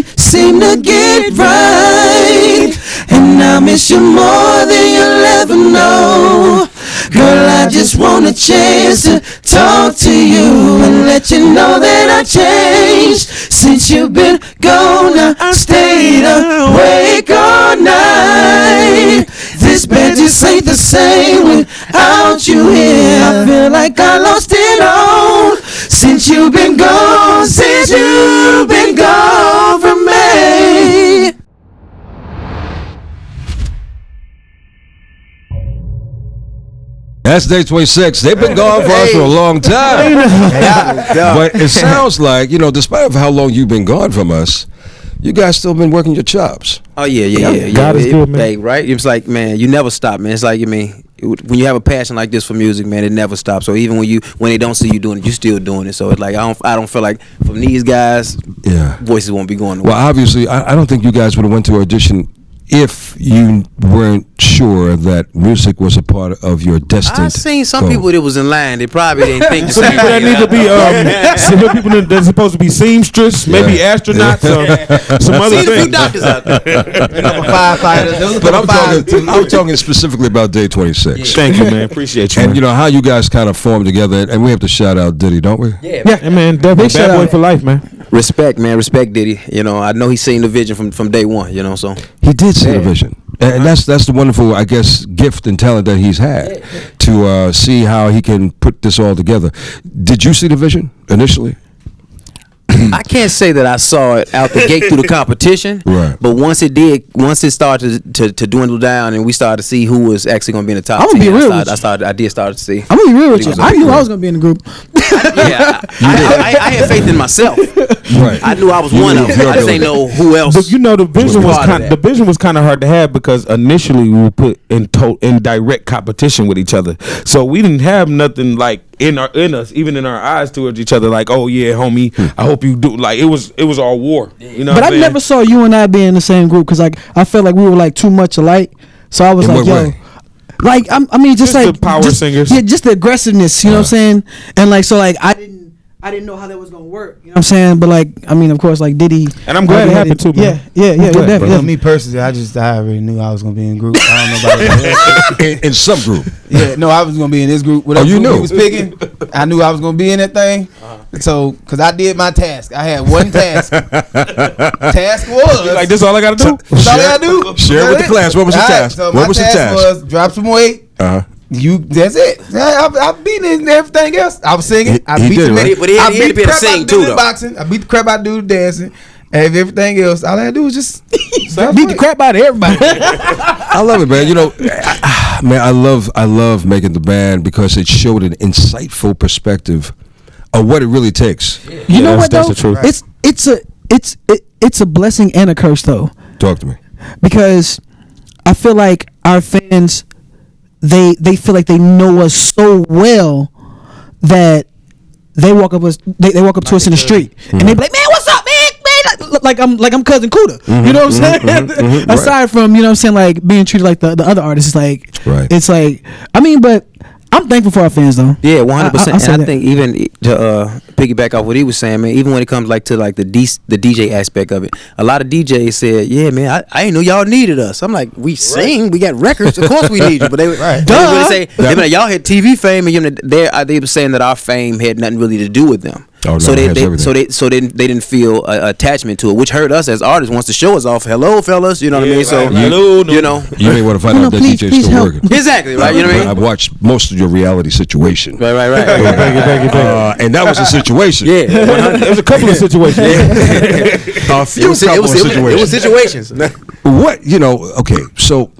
can't seem to get right. And I miss you more than you'll ever know. Girl, I just want a chance to talk to you and let you know that I changed since you've been gone. I stayed awake all night. This bed just ain't the same without you here. I feel like I lost it all since you've been gone, since you've been gone from me. That's day 26. They've been gone for us for a long time. But it sounds like, despite of how long you've been gone from us, you guys still been working your chops. Oh, yeah. God is good, man. Hey, right? It's like, man, you never stop, man. It's like, when you have a passion like this for music, man, it never stops. So even when they don't see you doing it, you still doing it. So it's like, I don't feel like from these guys, voices won't be going away. Well, obviously, I don't think you guys would have went to audition if you weren't sure that music was a part of your destiny. I've seen some people that was in line. They probably didn't think the Some same people that thing. need to be some people that's supposed to be seamstress, maybe astronauts, some other Seen a few things. doctors out there. Firefighters. But I'm talking specifically about day 26. Thank you, man. Appreciate you. And man. how you guys kind of formed together, and we have to shout out Diddy, don't we? Yeah, man, definitely bad boy for life, man. Respect, man. Respect, Diddy. I know he's seen the vision from day one. So He did see the vision. And that's the wonderful, I guess, gift and talent that he's had to see how he can put this all together. Did you see the vision initially? I can't say that I saw it out the gate through the competition, Right. But once it started to dwindle down, and we started to see who was actually going to be in the top I'm gonna 10, be real I with you. started to see. I'm gonna be real with you. was I knew I was gonna be in the group. Yeah, I had faith in myself. Right. I knew I was one of them. I just ain't know who else. But the vision was part of that. the vision was kind of hard to have because initially we were put in direct competition with each other, so we didn't have nothing like in us, even in our eyes towards each other. Like, oh yeah, homie, I hope you do. Like it was all war. But I never saw you and I be in the same group because I felt like we were like too much alike. So I was In like, what yo. way? Like just like the power singers. Yeah, just the aggressiveness, you know what I'm saying? And like so like I didn't know how that was gonna work, you know what I'm saying? But like of course like Diddy, and I'm glad it happened too, man. Yeah, definitely. Me personally, I already knew I was gonna be in group. I don't know about that. in some group. Yeah, no, I was gonna be in this group. Whatever you group knew. he was picking, I knew I was gonna be in that thing. So, cause I did my task. I had one task. Task was Like this, all I gotta do. that's all I gotta do. Share it with the class. What was the task? So What my was the task task? was drop some weight. That's it. I've beaten it and everything else. I was singing. I He beat did, the right? But he had I to beat be the able to crap out sing of too, dude in though. boxing. I beat the crap out of dude dancing. And everything else, all I had to do was just Beat the crap out of everybody. I love it, man. I love making the band because it showed an insightful perspective of what it really takes. You know what that's though? the truth. It's a blessing and a curse though. Talk to me. Because I feel like our fans they feel like they know us so well that they walk up to us in the street and they be like, man, what's up, man? Like I'm cousin Cuda. You know what I'm saying? Aside from, you know what I'm saying, like being treated like the other artists, it's like but I'm thankful for our fans though. Yeah, 100%. And I that. think even to piggyback off what he was saying, man, even when it comes to the DJ aspect of it, a lot of DJs said, yeah, man, I didn't know y'all needed us. I'm like, we sing, we got records, of course we need you. But they would really say, they be like, y'all had TV fame, and they were saying that our fame had nothing really to do with them. Oh, no, so it has they didn't feel attachment to it, which hurt us as artists. Once the show is off, hello fellas, you know what I mean? So you know, You may want to find out that DJ's please still help. working. exactly right. You know what I mean? I've watched most of your reality situation. Right. Thank you. And that was a situation. Yeah, 100. There was a couple of situations. A few couple of situations. It was situations. What, okay, so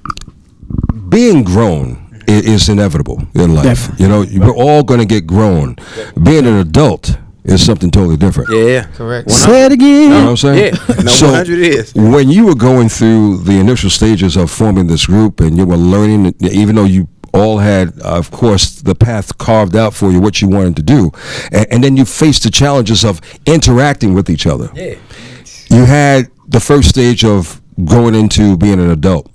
being grown is inevitable in life. Definitely. We're all going to get grown. Being an adult is something totally different. Yeah, correct. Say it again. You know what I'm saying? Yeah, no, So 100 it is. when you were going through the initial stages of forming this group and you were learning, even though you all had, of course, the path carved out for you, what you wanted to do, and then you faced the challenges of interacting with each other. Yeah. You had the first stage of going into being an adult.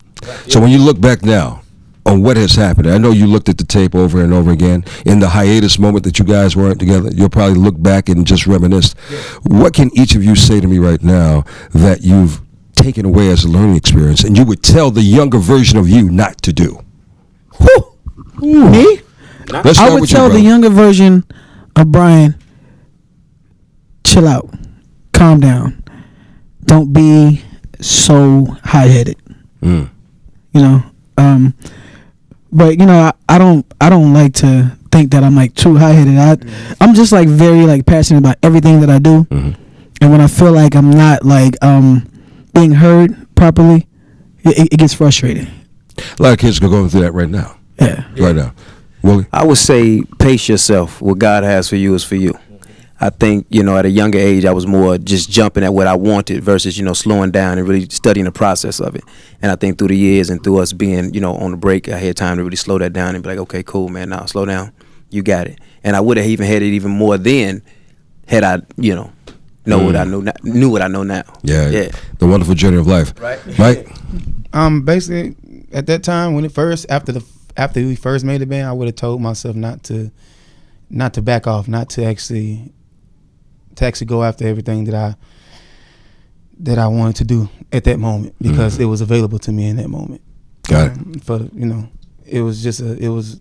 So when you look back now, on what has happened. I know you looked at the tape over and over again. In the hiatus moment that you guys weren't together, you'll probably look back and just reminisce. Yeah. What can each of you say to me right now that you've taken away as a learning experience and you would tell the younger version of you not to do? Me? I would tell the younger version of Brian, chill out, calm down, don't be so high-headed. You know, but you know, I don't like to think that I'm like too high-headed. I'm just like very like passionate about everything that I do, and when I feel like I'm not like being heard properly, it gets frustrating. A lot of kids are going through that right now. Yeah, right now. Willie? I would say pace yourself. What God has for you is for you. I think, you know, at a younger age, I was more just jumping at what I wanted versus, you know, slowing down and really studying the process of it. And I think through the years and through us being, you know, on the break, I had time to really slow that down and be like, okay, cool, man, now slow down. You got it. And I would have even had it even more then had I, you know what I know now, knew what I know now. Yeah. The wonderful journey of life. Right. Mike? Basically, at that time, when it first, after we first made the band, I would have told myself not to back off, not to actually go after everything that I wanted to do at that moment, because it was available to me in that moment. Got it. It was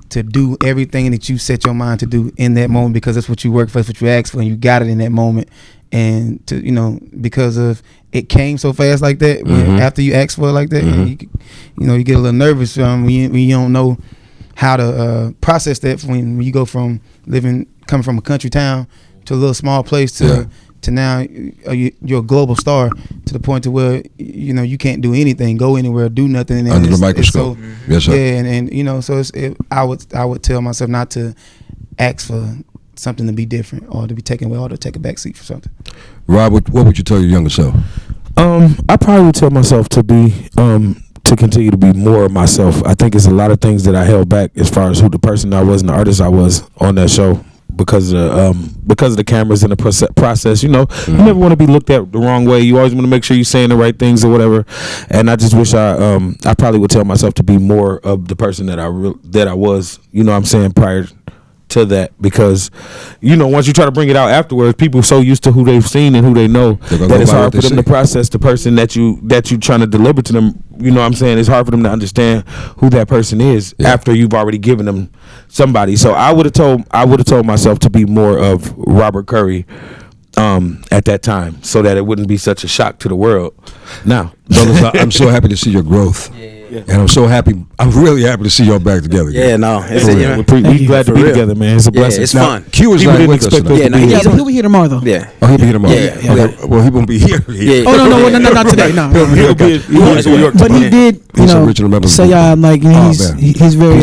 to do everything that you set your mind to do in that moment, because that's what you work for, that's what you asked for, and you got it in that moment. And to, you know, because of it came so fast like that, when after you ask for it like that, you get a little nervous when you don't know how to process that when you go from coming from a country town to a little small place to now you're a global star, to the point to where you can't do anything, go anywhere, do nothing, and under the microscope. Yes, sir. Yeah, and so I would tell myself not to ask for something to be different or to be taken away or to take a back seat for something. Rob, what would you tell your younger self? I probably would tell myself to be to continue to be more of myself. I think it's a lot of things that I held back as far as who the person I was and the artist I was on that show because of the cameras and the process. You never want to be looked at the wrong way. You always want to make sure you're saying the right things or whatever. And I just wish I probably would tell myself to be more of the person that I was. You know what I'm saying, prior to that, because once you try to bring it out afterwards, people are so used to who they've seen and who they know that it's hard for them to process the person that you trying to deliver to them. You know what I'm saying? It's hard for them to understand who that person is after you've already given them somebody. So I would have told myself to be more of Robert Curry at that time, so that it wouldn't be such a shock to the world. Now, brothers, I'm so happy to see your growth. Yeah. And I'm really happy to see y'all back together again. Yeah, no. We're glad to be together, man. It's a blessing. It's fun. Q is not with us tonight. He'll be here tomorrow, though. Yeah. Oh, he'll be here tomorrow. Yeah. Okay. Well, he won't be here. Yeah. Oh, no, not today. No. He'll be in New York. But he did, say like he's very,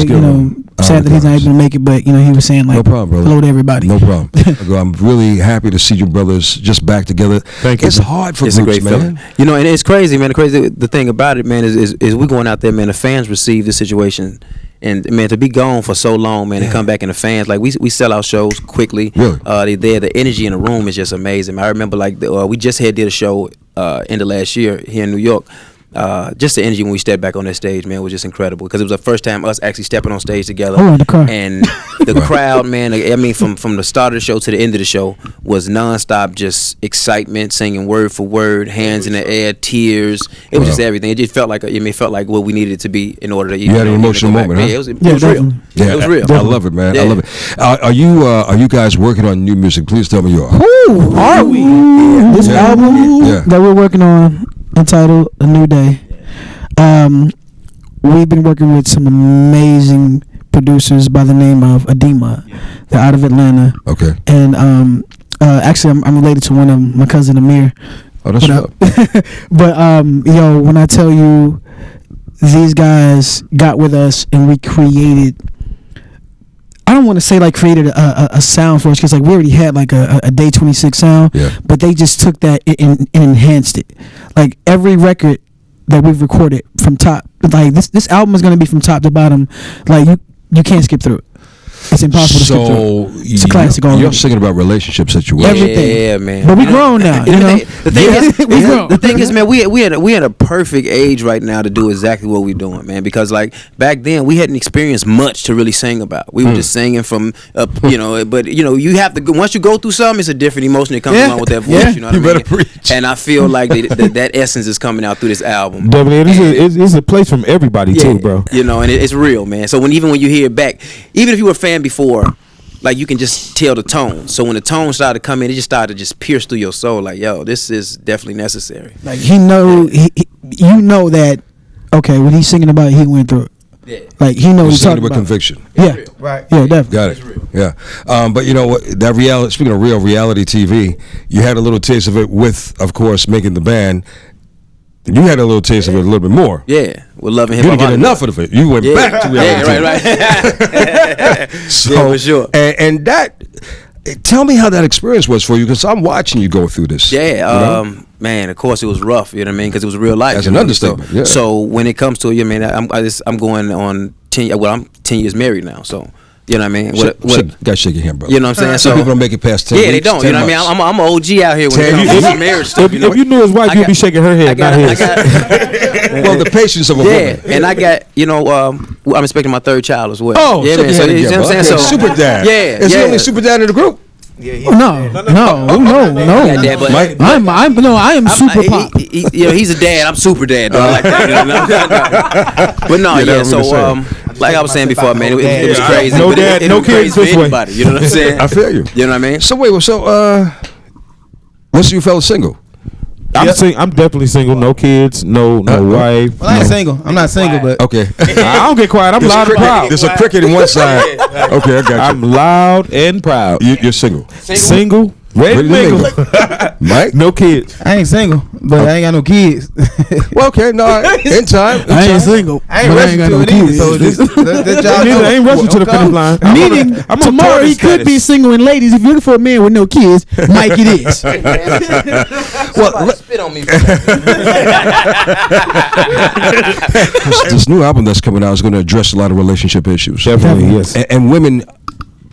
sad that he's not able to make it, but he was saying like, no problem, brother. Hello to everybody. No problem. I'm really happy to see you brothers just back together. Thank you. It's hard for it's groups, a great man. Feeling. And it's crazy, man. The thing about it, man, is we going out there, man. The fans receive the situation, and man, to be gone for so long, man, and come back, and the fans, like we sell out shows quickly. Really? The energy in the room is just amazing. I remember we just did a show end of last year here in New York. Just the energy when we stepped back on that stage, man, was just incredible, because it was the first time us actually stepping on stage together. And the crowd, man, I mean, from the start of the show to the end of the show was nonstop, just excitement, singing word for word, hands in the air, tears. It was just everything. It just felt like what we needed it to be in order to. You had an emotional moment, huh? Yeah, it was real. Yeah, it was real. I love it, man. Yeah. I love it. Are you guys working on new music? Please tell me you are. Who are we? This album that we're working on, entitled "A New Day." We've been working with some amazing producers by the name of Adema. They're out of Atlanta. Okay. And actually, I'm related to one of them, my cousin Amir. Oh, that's right. But when I tell you, these guys got with us and we created. I don't want to say created a sound for us, because we already had a Day 26 sound. Yeah. But they just took that and enhanced it. Like every record that we've recorded from top, this album is going to be from top to bottom. You can't skip through it. it's impossible to skip through. It's a classic. You're singing about relationship situations. Everything. Yeah, man. But we grown now. You know. The thing is, man, we in a perfect age right now to do exactly what we're doing, man. Because like back then, we hadn't experienced much to really sing about. We were just singing from, you know. But you know, you have to once you go through something, it's a different emotion that comes along with that voice. You know what I mean? Preach. And I feel like that essence is coming out through this album. It's a place from everybody too, bro. You know, and it's real, man. So even when you hear it back, even if you were a fan before, like you can just tell the tone. So when the tone started to come in, it just started to just pierce through your soul. Like, yo, this is definitely necessary. Like you know that. Okay, when he's singing about it, he went through it. Yeah. Like he knows He's he's singing talking with about. conviction. Yeah. Right. Yeah, definitely. Got it. Yeah. But you know what? That reality. Speaking of real reality TV, you had a little taste of it with, of course, making the band. You had a little taste of it a little bit more. Yeah, we're loving You hip didn't hop. get enough of it. You went back to reality. Right. So, Yeah, for sure. And that, tell me how that experience was for you, because I'm watching you go through this. Yeah, you know? man. Of course, it was rough. You know what I mean? Because it was real life. That's you an know? understatement. So, Yeah. so when it comes to it, I mean, I'm going on 10. Well, I'm 10 years married now. So you know what I mean? Gotta shake your hand, bro. You know what I'm saying? Some So people don't make it past 10 yeah, they weeks, don't. 10 You know what I months. mean? I'm an OG out here when it comes to marriage stuff. You know? If you knew his wife, you'd be shaking her head, not his. Well, the patience of a woman. And I got, you know, I'm expecting my third child as well. Oh, yeah, shake man. your So hand you again, know what I'm bro. saying? Okay, So super dad. Yeah, Is he yeah. only super dad in the group? No. Dad, but Mike? I am super pop. You know, he's a dad. I'm super dad. Though, like that, you know? But no, Yeah, yeah. that's what So I'm saying. like I was saying before, man, it was Yeah, crazy. no but dad, it no was crazy kids this for way. anybody. You know what I'm saying? I feel you. You know what I mean? So wait, what's you fellas single? I'm definitely single. No kids. No wife. Well, I ain't single. I'm not single, but Okay. I don't get quiet. I'm loud and proud. There's a cricket in one side. Okay, I got you. I'm loud and proud. You're single. Single. Ready to mingle. Mike? No kids. I ain't single, but I ain't got no kids. Well, okay, no, in time. I ain't single. I ain't but rushing got to no it either. kids. So this y'all know. I ain't rushing to the finish line. Meaning I'm on tomorrow total he could be status. single, and ladies, if you're looking for a man with no kids, Mike it is. Well, spit on me. this new album that's coming out is going to address a lot of relationship issues. Definitely, yes. And women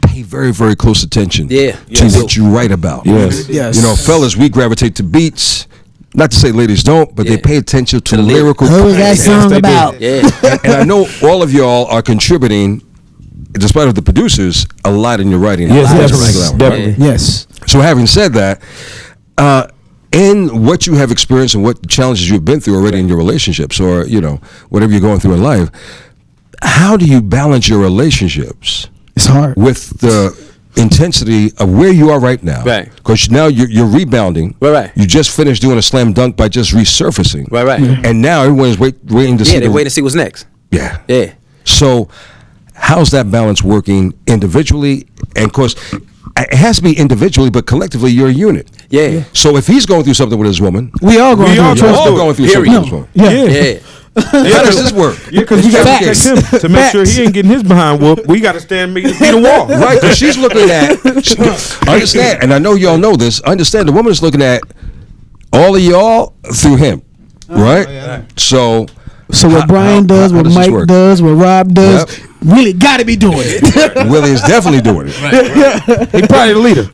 pay very, very close attention Yeah. to what you write about. Yes. Yes. You know, fellas, we gravitate to beats. Not to say ladies don't, but they Yeah. pay attention to the lyrical Who was that content. song they do. about? Yeah. And I know all of y'all are contributing, despite of the producers, a lot in your writing. Yes, A lot definitely. to this album, right? Definitely. Yes. So having said that, in what you have experienced and what challenges you've been through already in your relationships, or you know whatever you're going through in life, how do you balance your relationships It's hard. with the intensity of where you are right now? Right. Because now you're rebounding. Right. You just finished doing a slam dunk by just resurfacing. Right. And now everyone's waiting to see. Yeah, they wait to see what's next. Yeah. Yeah. So, how's that balance working individually? And of course, it has to be individually, but collectively, you're a unit. Yeah. So if he's going through something with his woman, We all going We all through you're it. all going through something with his woman. Yeah. Yeah. How does this work? Yeah, because we got to Facts. protect him to make sure he ain't getting his behind whooped. We got to stand beat the wall. Right, because she's looking at, understand, and I know y'all know this, understand the woman is looking at all of y'all through him, right? So what Brian does, how what does this Mike work? does, what Rob does, Yep. really got to be doing it. Willie is definitely doing it. He probably the leader.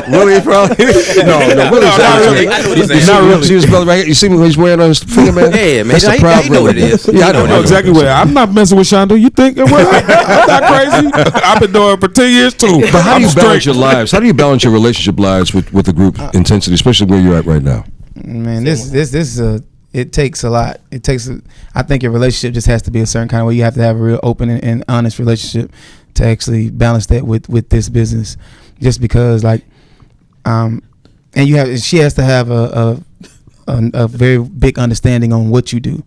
Willie probably, no, Willie's not actually, really. I know what he's you saying. see, Not really. see his brother right here? You see what he's wearing on his finger, man? Yeah, man. That's a He proud know what brother. it is. Yeah, I I know exactly what. I'm not messing with Shonda. You think I'm not crazy? I've been doing it for 10 years too. But how do I'm you balance straight. your lives? How do you balance your relationship lives with the group intensity, especially where you're at right now? Man, this is a. It takes a lot. It takes. I think your relationship just has to be a certain kind of way. You have to have a real open and honest relationship to actually balance that with this business. Just because, like, and you have. She has to have a very big understanding on what you do,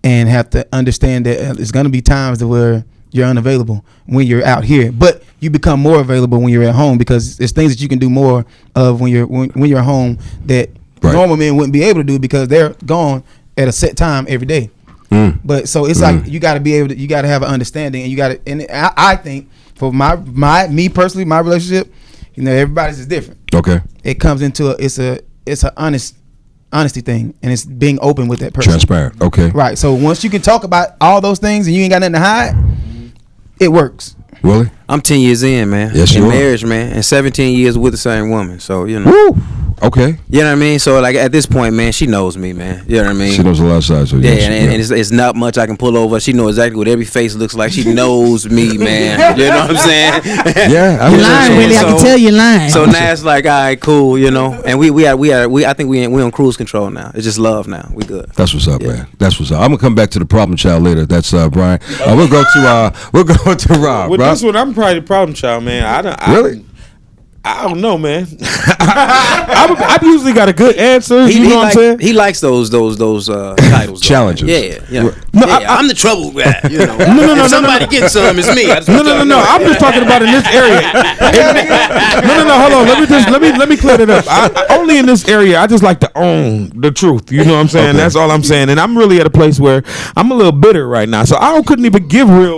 and have to understand that there's going to be times to where you're unavailable when you're out here, but you become more available when you're at home because there's things that you can do more of when you're at home that. Right. Normal men wouldn't be able to do because they're gone at a set time every day. But so it's like you got to be able to, you got to have an understanding, and you got to. And I think for me personally, my relationship, you know, everybody's is different. Okay. It comes into it's a honesty thing, and it's being open with that person. Transparent. Okay. Right. So once you can talk about all those things and you ain't got nothing to hide, it works. Really? I'm 10 years in, man. Yes, you in are. marriage, man, and 17 years with the same woman. So you know. Woo. Okay. You know what I mean? So like at this point, man, she knows me, man. You know what I mean? She knows a lot of sides. So Yeah, yes, and it's not much I can pull over. She knows exactly what every face looks like. She knows me, man. You know what I'm saying? Yeah, I You're was lying, Willie. I can tell you're lying. So now it's like, all right, cool, you know. And we I think we on cruise control now. It's just love now. We good. That's what's up, man. That's what's up. I'm gonna come back to the problem child later. That's Brian. We'll go to Rob. With Rob? this one, I'm probably the problem child, man. Really? I don't know, man. I've usually got a good answer. You know what I'm saying? He likes those titles, Challenges. Yeah. No, I'm the trouble guy. You know. No. If somebody gets some, it's me. No. I'm just talking about in this area. No. Hold on. Let me clear it up. Only in this area, I just like to own the truth. You know what I'm saying? Okay. That's all I'm saying. And I'm really at a place where I'm a little bitter right now, so I couldn't even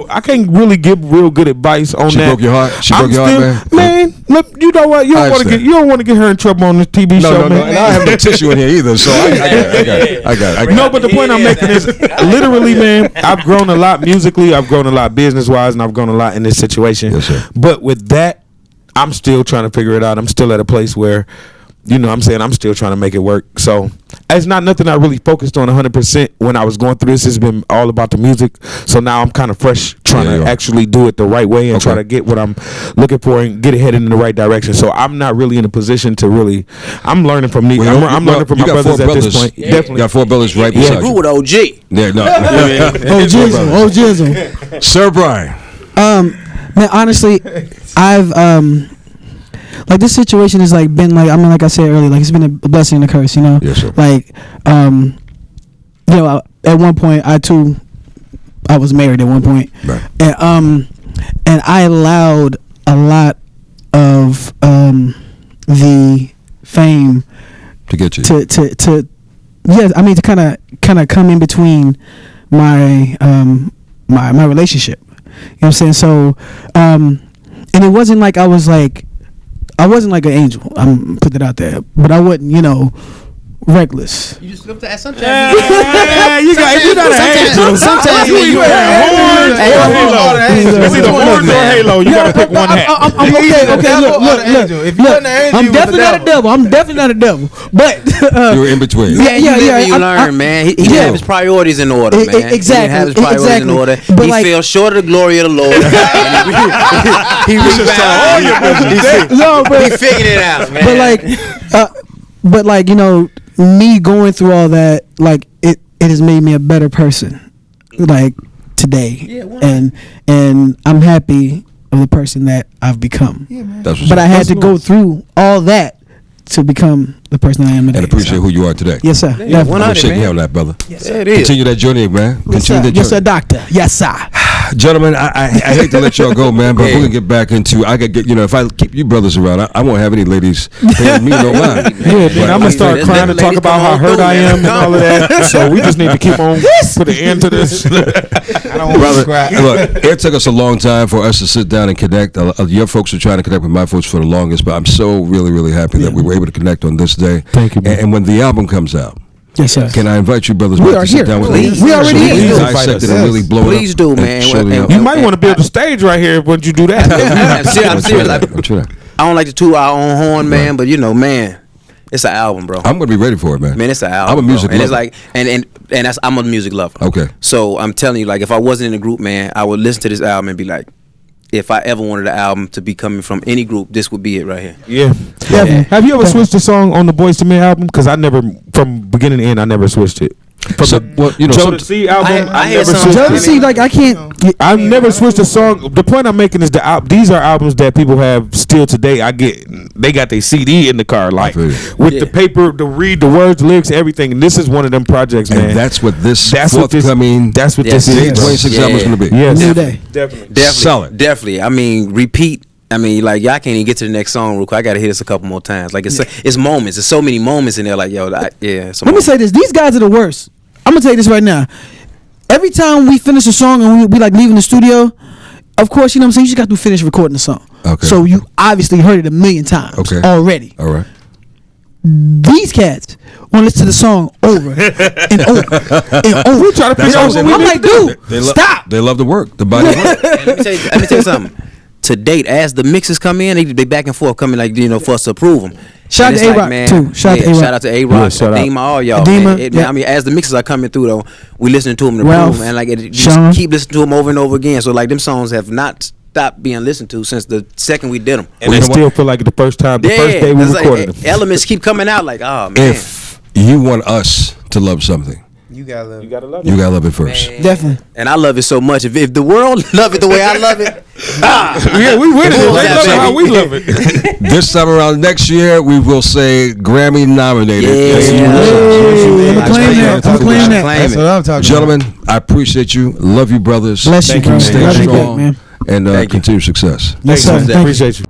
I can't really give real good advice on She that. broke your heart? She broke your heart, man? Look, you know what? You I don't want to get her in trouble on this TV show, man. And I have no tissue in here either, so I got it. No, but the point I'm making is literally, man, I've grown a lot musically, I've grown a lot business wise, and I've grown a lot in this situation. Yes, sir. But with that, I'm still trying to figure it out. I'm still at a place where, you know what I'm saying, I'm still trying to make it work. So it's not nothing I really focused on 100% when I was going through this. It's been all about the music. So now I'm kind of fresh trying to actually do it the right way and try to get what I'm looking for and get it headed in the right direction. So I'm not really in a position to really, I'm learning from these. I'm learning from my brothers at this point. Yeah. Definitely. You got 4 brothers right beside Grew you. with OG. Yeah, no. Oh Jizzle. Sir Brian. Man, honestly, I've like this situation has like been like, I mean, like I said earlier, like it's been a blessing and a curse, you know. Yes, sir. Like, you know, at one point I was married at one point, Right. and I allowed a lot of the fame To get you. to yeah, I mean to kind of come in between my my relationship. You know what I'm saying? So and it wasn't like I wasn't like an angel. I'm put that out there, but I wasn't, you know, reckless. You just sometimes. Yeah, you got an angel. Sometimes you either horns or halo. It's either horns or halo. You gotta pick one hat. I'm okay. Look. If you're an angel, I'm definitely not a devil. I'm definitely not a devil. But You were in between. yeah. You learn, man. He didn't have his priorities in order, man. Exactly. He didn't have his priorities in order. But He like, fell short of the glory of the Lord. He figured it out, man. but like, you know, me going through all that, like it has made me a better person, like today, and I'm happy of the person that I've become. That's what's But up. I had to go through all that to become the person I am today. And appreciate who you are today. Yes, sir. Yeah, I'm 100, shaking man. hand on that, brother. Yeah, it is. Continue that journey, man. Yes, Continue sir. that Yes, sir, journey. doctor. Yes, sir. Gentlemen, I hate to let y'all go, man, but we're gonna get back into. I could get, you know, if I keep you brothers around, I won't have any ladies paying me no mind. Yeah, then I'm gonna start crying to talk about how hurt I am and all of that. So we just need to keep on put an end to this. I don't want to cry. Look, it took us a long time for us to sit down and connect. Your folks were trying to connect with my folks for the longest, but I'm so really happy that we were able to connect on this day. Thank you, man. And when the album comes out, Yes, sir. can I invite you brothers We back are to sit here. down with Please. me? We already so we here. can dissect it and really blow it up. Please do, and man. show the- You might want to build a stage right here once you do that. I'm serious. I'm sure that. I don't like to toot our own horn, man, but you know, man, it's an album, bro. I'm gonna be ready for it, man. Man, it's an album. I'm a music bro. And lover. it's like, and that's, I'm a music lover. Okay. So I'm telling you, like, if I wasn't in a group, man, I would listen to this album and be like, if I ever wanted an album to be coming from any group, this would be it right here. Yeah. Have you ever switched a song on the Boys to Men album? Because I never, from beginning to end, I never switched it. From So, the well, you know, Jodeci album, I I hear never some- switched it. See, like I can't. I've never switched a song. The point I'm making is these are albums that people have still today. They got their CD in the car, like feel you. with the paper to read the words, lyrics, everything. And this is one of them projects, man. and that's what this That's what this. forthcoming That's what Yes. this Day is. 26 album is Yeah. gonna be. Yes, New day. definitely. Sell it. Definitely. I mean, repeat. I mean, like, y'all can't even get to the next song real quick. I gotta hit this a couple more times. Like, it's moments. There's so many moments in there. Like, yo, Let me say this: these guys are the worst. I'm gonna tell you this right now. Every time we finish a song and we like leaving the studio, of course, you know what I'm saying, you just got to finish recording the song. Okay. So you obviously heard it a million times Okay. already. All right. These cats want to listen to the song over and over and over. We try to figure out what we I'm need like, to do. dude, stop. They love the work, the body work. Let me tell you something. To date, as the mixes come in, they back and forth coming like for us to approve them. Shout out to A-Rock, too. Shout out to A-Rock, Yeah, shout out. Adema, all y'all. Adema, Man. yeah. I mean, as the mixes are coming through, though, we listening to them to Ralph, approve, and like you Sean. just keep listening to them over and over again. So like them songs have not stopped being listened to since the second we did them. And Well, they you know still feel like the first day we it's recorded like, them. elements keep coming out like, oh man. If you want us to love something, You gotta love. You gotta love you gotta love it first. Definitely. And I love it so much. If the world love it the way I love it, Yeah, we with it. Cool, They yeah, love it how baby. we love it. This time around next year, we will say Grammy nominated. Yes, you will. I'm claiming that. I'm claiming that. That's what I'm talking Gentlemen, I appreciate you. Love you, brothers. Bless you, Thank you. man. Stay Love you, strong man. and Thank you. continued success. Yes, sir. Thanks, man. Thank you. Appreciate you.